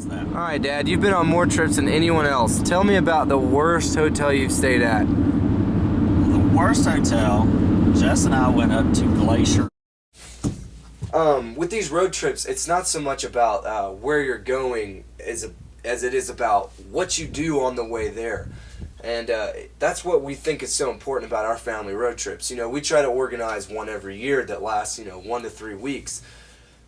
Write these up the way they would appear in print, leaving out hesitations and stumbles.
How's that? Alright, Dad, you've been on more trips than anyone else. Tell me about the worst hotel you've stayed at. The worst hotel, Jess and I went up to Glacier. With these road trips, it's not so much about where you're going as it is about what you do on the way there. And that's what we think is so important about our family road trips. You know, we try to organize one every year that lasts, 1 to 3 weeks.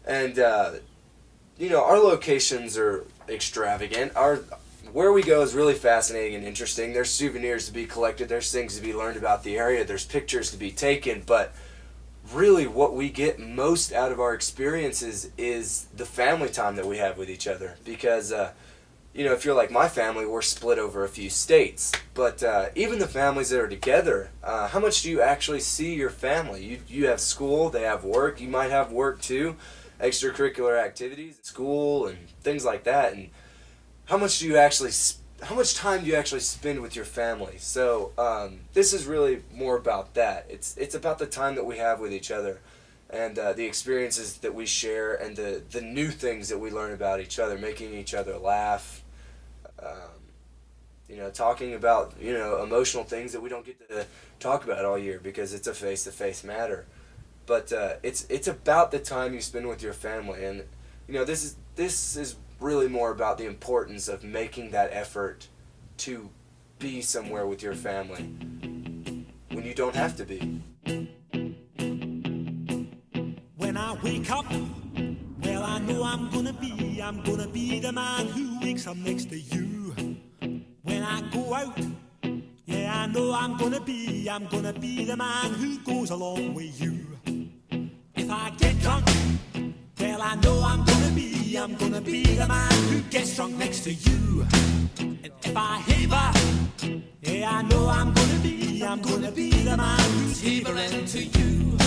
And, our locations are extravagant. Where we go is really fascinating and interesting. There's souvenirs to be collected. There's things to be learned about the area. There's pictures to be taken. But really what we get most out of our experiences is the family time that we have with each other. Because, if you're like my family, we're split over a few states. But even the families that are together, how much do you actually see your family? You have school, they have work, you might have work too, extracurricular activities, school and things like that. And how much time do you actually spend with your family? So this is really more about that. It's about the time that we have with each other, and the experiences that we share, and the new things that we learn about each other, making each other laugh, talking about emotional things that we don't get to talk about all year because it's a face-to-face matter. But it's about the time you spend with your family, and this is really more about the importance of making that effort to be somewhere with your family when you don't have to be. When I wake up, well, I know I'm gonna be the man who wakes up next to you. When I go out, yeah, I know I'm gonna be the man who goes along with you. If I get drunk, well, I know I'm gonna be the man who gets drunk next to you. And if I haver, yeah, I know I'm gonna be the man who's havering to you.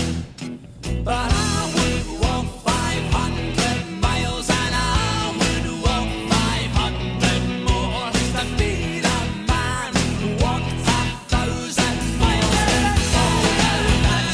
But I would walk 500 miles and I would walk 500 more to be the man who walked 1,000 miles and fall down that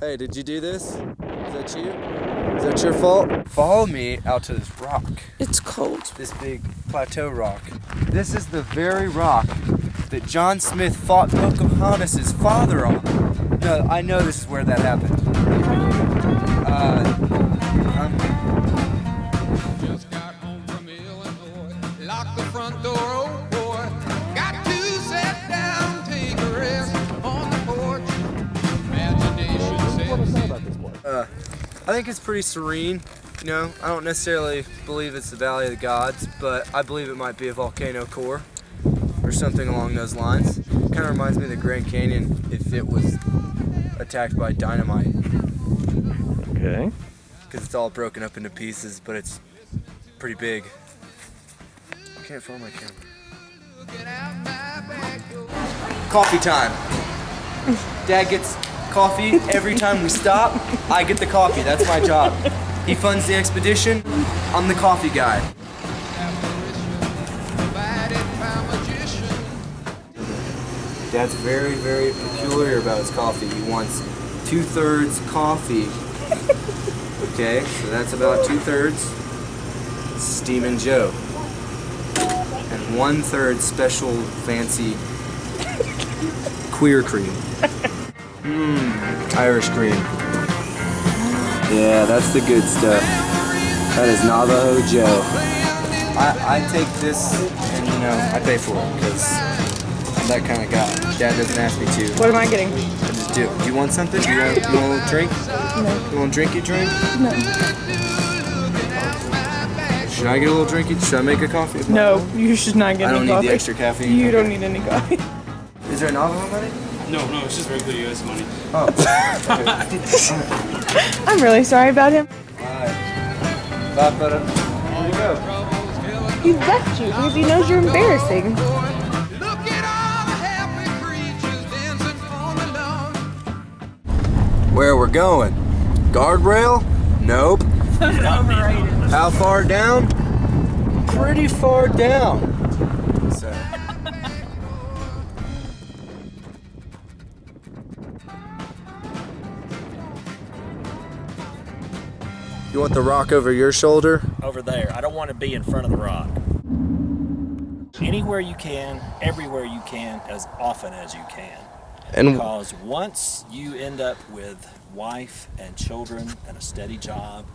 Hey, did you do this? Is that you? Is that your fault? Follow me out to this rock. It's cold. This big plateau rock. This is the very rock that John Smith fought Pocahontas' father on. No, I know this is where that happened. Just got home from Illinois, locked the front door, oh boy. Got to sit down, take a rest on the porch. Imagination says I think it's pretty serene. I don't necessarily believe it's the Valley of the Gods, but I believe it might be a volcano core or something along those lines. Kind of reminds me of the Grand Canyon if it was attacked by dynamite. Okay. Because it's all broken up into pieces, but it's pretty big. I can't find my camera. Coffee time. Dad gets coffee every time we stop. I get the coffee. That's my job. He funds the expedition. I'm the coffee guy. Dad's very, very peculiar about his coffee. He wants 2/3 coffee. Okay, so that's about 2/3 Steamin' Joe. And 1/3 special fancy queer cream. Irish cream. Yeah, that's the good stuff. That is Navajo Joe. I take this and I pay for it because that kind of guy. Dad doesn't ask me to. What am I getting? I just do. Do you want something? Do you want a little drink? No. You want a drinky drink? No. Should I get a little drinky? Should I make a coffee? No, you should not get I don't any need coffee. the extra caffeine. You don't need any coffee. Is there an Navajo money? No, it's just regular U.S. money. Oh. I'm really sorry about him. Alright. Bye, brother. Here you go. He left you because he knows you're embarrassing. Look at all the happy creatures dancing on the lawn. Where we're going? Guardrail? Nope. How far down? Pretty far down. So. You want the rock over your shoulder? Over there. I don't want to be in front of the rock. Anywhere you can, everywhere you can, as often as you can. And Because once you end up with wife and children and a steady job,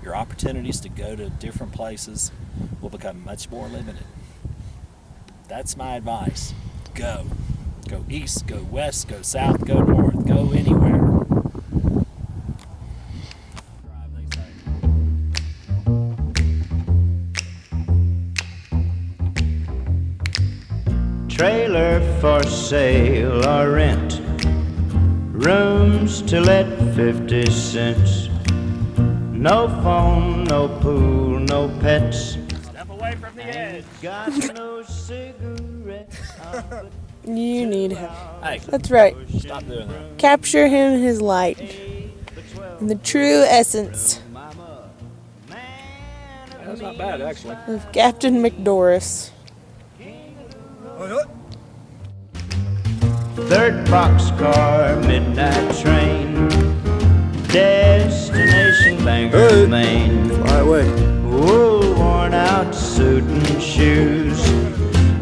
your opportunities to go to different places will become much more limited. That's my advice. Go. Go east, go west, go south, go north, go anywhere. Trailer for sale or rent, rooms to let 50 cents. No phone, no pool, no pets. Step away from the edge. Got no cigarettes. You need him. Hey, That's right. stop doing that. Capture him in his light. In the true essence That's not bad, actually. of Captain McDoris. Third boxcar, midnight train, destination Bangor, Maine. fly away. Wool worn out suit and shoes.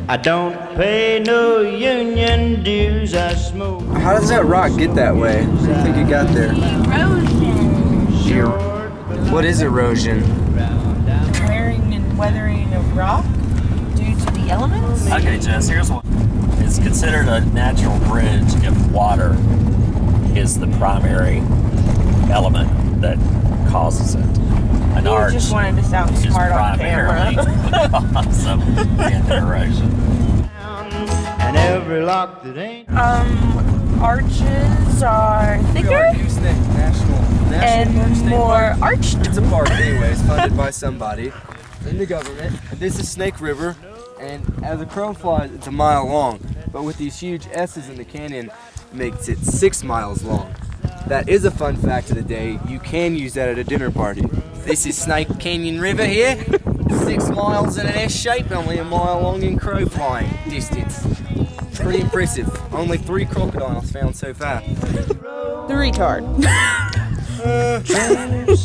I don't pay no union dues. I smoke. How does that rock get that way? How do you think it got there? What is erosion? Wearing and weathering a rock due to the elements? Okay, Jess, here's what. It's considered a natural bridge if water is the primary element that causes it. An You arch just wanted to sound is smart on primarily camera. the cause of wind erosion. And every lock that ain't. Arches are thicker and more arched. It's a park anyways, funded by somebody in the government. This is Snake River, and as a crow flies, it's a mile long. But with these huge S's in the canyon, it makes it 6 miles long. That is a fun fact of the day. You can use that at a dinner party. This is Snake Canyon River here. 6 miles in an S shape, only a mile long in crow flying distance. Pretty impressive. Only 3 crocodiles found so far. The retard.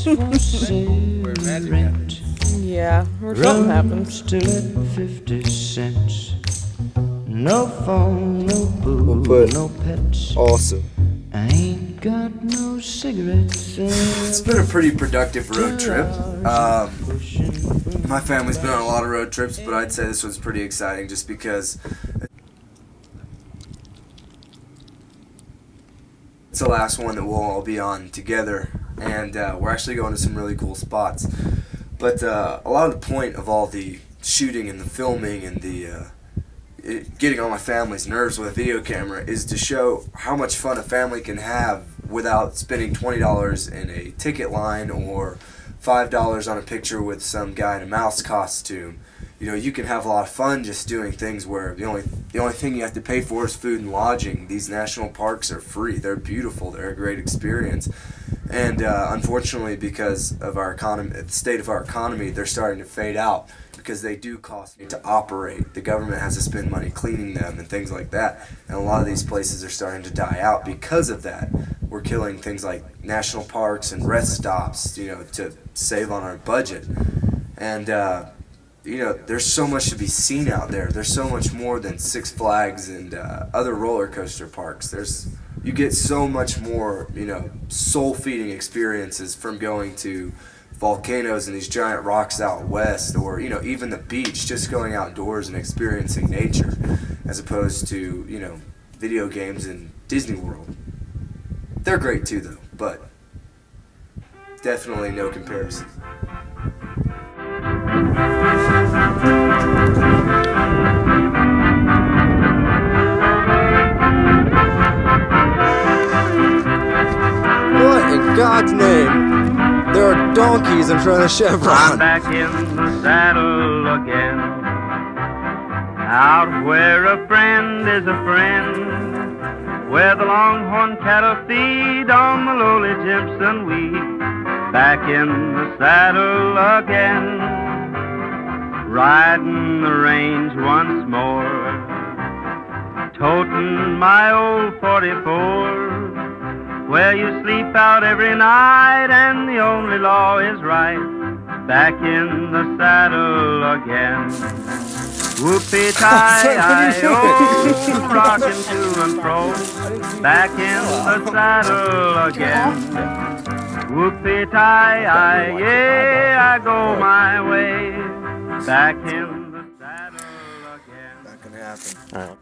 Where magic happens. Yeah, or something happens. Still at 50 cents. No phone, no boo, put- no pets. Awesome. I ain't got no cigarettes. It's been a pretty productive road trip. My family's been on a lot of road trips, but I'd say this one's pretty exciting just because it's the last one that we'll all be on together, and we're actually going to some really cool spots. But a lot of the point of all the shooting and the filming and the getting on my family's nerves with a video camera is to show how much fun a family can have without spending $20 in a ticket line or $5 on a picture with some guy in a mouse costume. You know, you can have a lot of fun just doing things where the only thing you have to pay for is food and lodging. These national parks are free. They're beautiful. They're a great experience. And unfortunately, because of our economy, the state of our economy, they're starting to fade out because they do cost to operate. The government has to spend money cleaning them and things like that. And a lot of these places are starting to die out because of that. We're killing things like national parks and rest stops, you know, to save on our budget. And you know, there's so much to be seen out there. There's so much more than Six Flags and other roller coaster parks. You get so much more, you know, soul-feeding experiences from going to volcanoes and these giant rocks out west, or, you know, even the beach, just going outdoors and experiencing nature. as opposed to, you know, video games in Disney World. They're great too, though, but definitely no comparison. What in God's name? There are donkeys in front of the I'm Chevron. back in the saddle again, out where a friend is a friend, where the longhorn cattle feed on the lowly Jimson weed. Back in the saddle again, riding the range once more, toting my old 44. Where you sleep out every night and the only law is right. Back in the saddle again. Whoopie-tie-I, oh, rocking to and fro. Back in the saddle again. Whoopie-tie-I, yeah, I go my way. Back in the saddle again. Not gonna happen. All right.